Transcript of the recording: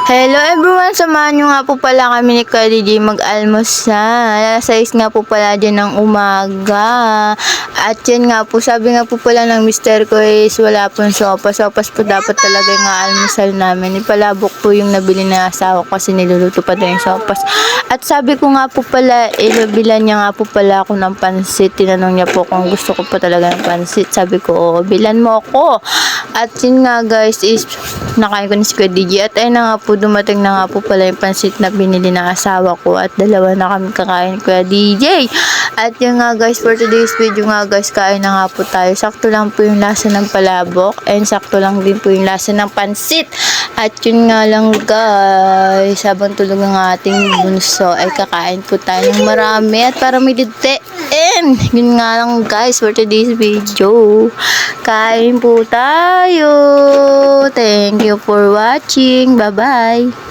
Hello everyone! Samahan nyo nga po pala kami ni Kuya DJ mag-almusal. 6 nga po pala dyan ng umaga. At yan nga po, sabi nga po pala ng mister ko is wala pong sopas. Sopas po dapat talaga yung almusal namin. Ipalabok po yung nabili na asawa ko kasi niluluto pa daw yung sopas. At sabi ko nga po pala, bilan niya nga po pala ako ng pansit. Tinanong niya po kung gusto ko po talaga ng pansit. Sabi ko, oo, bilan mo ako. At yun nga guys is nakain ko ni si Kuya DJ. At ayun na nga po, dumating na nga po pala yung pansit na binili ng asawa ko. At dalawa na kami kakain Kuya DJ. At yun nga guys, for today's video nga guys, kain na nga po tayo. Sakto lang po yung lasa ng palabok. And sakto lang din po yung lasa ng pansit. At yun nga lang guys, habang tulog ang ating bunso ay kakain po tayo ng marami. At para may ditiin. Yun nga lang guys, for today's video. Kain po tayo. Thank you for watching. Bye-bye.